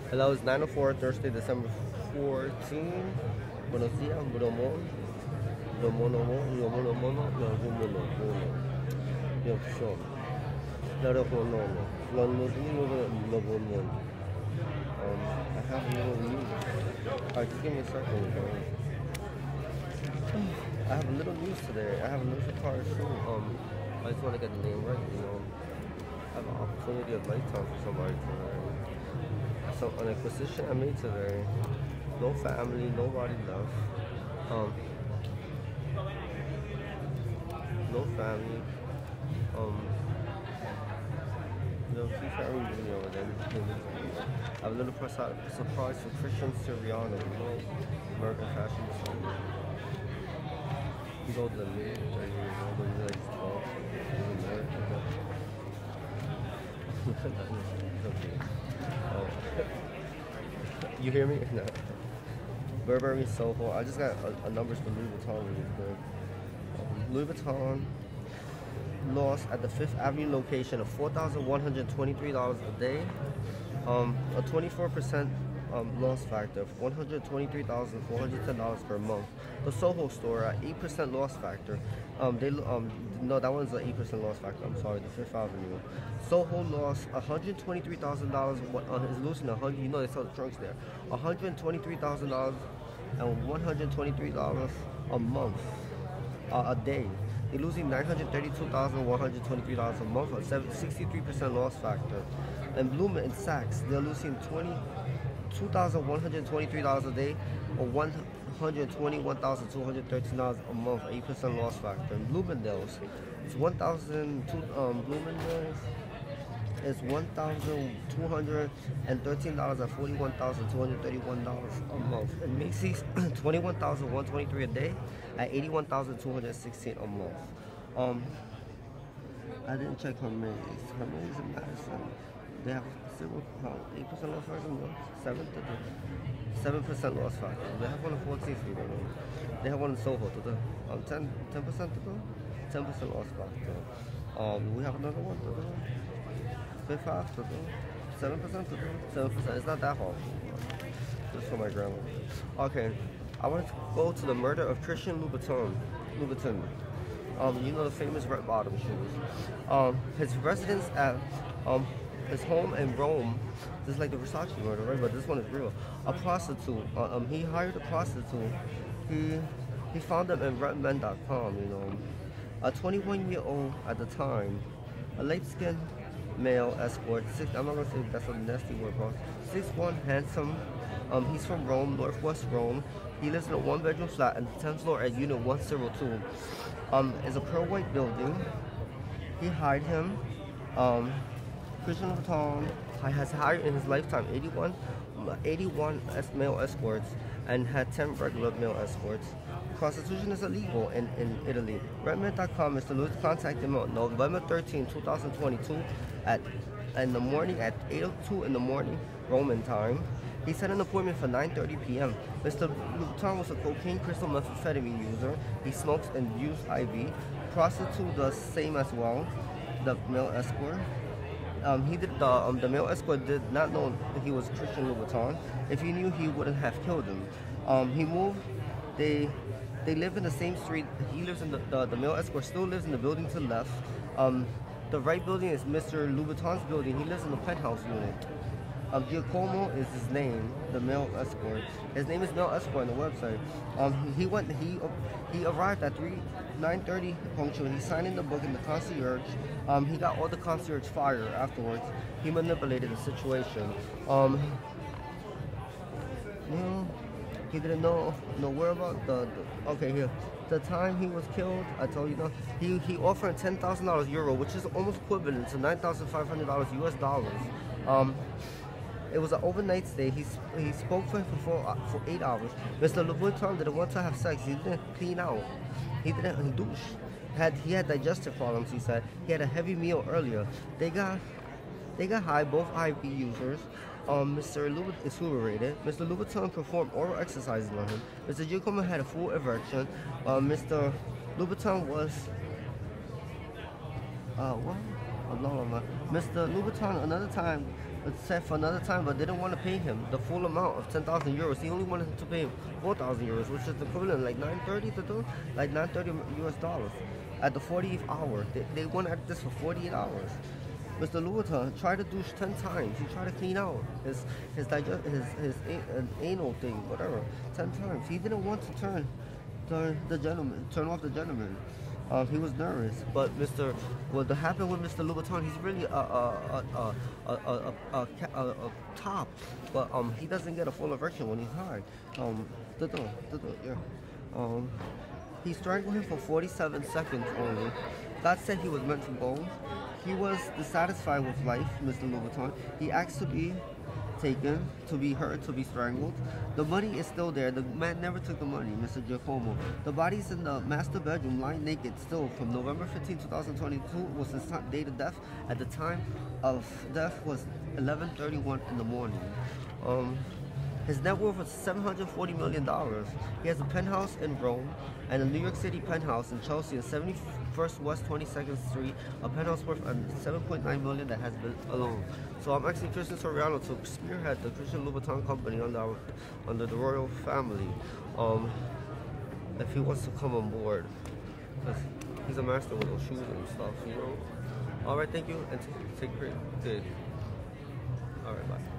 Hello, it's 9:04, Thursday, December 14. Buenos días, Bromon. Bromonomo, Yomonomono, Yomonomono. Yopshon. Larahonono. Lonodino, Lobomon. I have a little news. Alright, just give me a second, bro. I have a little news today. I have a little surprise too. I just want to get the name right, you know. I have an opportunity of lifetime for somebody today. So an acquisition I made today. No family, nobody left. No family. Keep sharing with me over there. I have a little surprise for Christian Soriano, you know, American fashion designer. He's older than me, 30 years old, but he's like 12. He's American. Okay. You hear me? No. Burberry Soho. I just got a numbers for Louis Vuitton really quick. Louis Vuitton lost at the Fifth Avenue location of $4,123 a day. A 24% loss factor of $123,410 per month. The Soho store at 8% loss factor. No, that one's an 8% loss factor. I'm sorry, the Fifth Avenue. Soho lost $123,000. Is losing you know they sell the trunks there. $123,000 and $123 a month, a day. They're losing $932,123 a month, a 63% loss factor. And Bloom and Saks, they're losing $2,123 a day, or $121,213 a month, 8% loss factor. And Bloomingdale's, it's Bloomingdale's is $1,213 at $41,231 a month. And Macy's, $21,123 a day at $81,216 a month. I didn't check Hermes. Hermes in Madison, they have 8% loss factor, no, 7% loss factor. They have one on 14th Street, they have one in Soho, 10% to go, 10% loss factor. We have another one to go. 5 to do, 7% to do, 7%. It's not that hard. Just for my grandma. Okay, I want to go to the murder of Christian Louboutin. You know the famous red bottom shoes. His residence at his home in Rome. This is like the Versace murder, right? But this one is real. A prostitute. He hired a prostitute. He found them in redmen.com. You know, a 21-year-old at the time, a light-skinned male escort. I'm not gonna say that's a nasty word, bro. 6'1", handsome. He's from Rome, Northwest Rome. He lives in a one-bedroom flat on the 10th floor at Unit 102. It's a pearl white building. He hired him. Christian Louboutin has hired in his lifetime 81 male escorts and had 10 regular male escorts. Prostitution is illegal in Italy. Redmen.com is to contact him on November 13, 2022 in the morning at 8:02 in the morning, Roman time. He set an appointment for 9:30 p.m. Mr. Louboutin was a cocaine crystal methamphetamine user. He smokes and used IV. Prostitute does same as well. The male escort. The male escort did not know he was Christian Louboutin. If he knew, he wouldn't have killed him. He moved. They live in the same street. He lives in the male escort still lives in the building to the left. The right building is Mr. Louboutin's building. He lives in the penthouse unit. Giacomo is his name, the male escort. His name is male escort on the website. He arrived at 9:30 punctual. He signed in the book in the concierge. He got all the concierge fired afterwards. He manipulated the situation. He didn't know where about okay, here. The time he was killed, I told you no. He offered $10,000 euro, which is almost equivalent to $9,500 US dollars. It was an overnight stay. He spoke for him for 8 hours. Mr. Louboutin didn't want to have sex. He didn't clean out. He didn't douche. He had digestive problems. He said he had a heavy meal earlier. They got high, both IV users. Mr. Louboutin is rated. Mr. Louboutin performed oral exercises on him. Mr. Giacomo had a full erection. Mr. Louboutin was what? Mr. Louboutin another time set for another time, but didn't want to pay him the full amount of 10,000 euros. He only wanted to pay him 4,000 euros, which is equivalent like 930 to do, like 930 US dollars. At the 40th hour, they wanted this for 48 hours. Mr. Louboutin tried to do 10 times. He tried to clean out his anal thing, whatever, 10 times. He didn't want to turn off the gentleman. He was nervous, but what happened with Mr. Louboutin, he's really a top, but he doesn't get a full erection when he's high. He strangled him for 47 seconds only. God said he was meant to go. He was dissatisfied with life, Mr. Louboutin. He asked to be taken, to be hurt, to be strangled. The money is still there. The man never took the money, Mr. Giacomo. The body's in the master bedroom, lying naked still from November 15, 2022 was his date of death. At the time of death was 11:31 in the morning. His net worth was $740 million. He has a penthouse in Rome and a New York City penthouse in Chelsea and 71st West 22nd Street, a penthouse worth $7.9 million that has been alone. So I'm asking Christian Soriano to spearhead the Christian Louboutin company under the royal family, if he wants to come on board, because he's a master with those shoes and stuff, you know. All right, thank you, and take care. Good. All right, bye.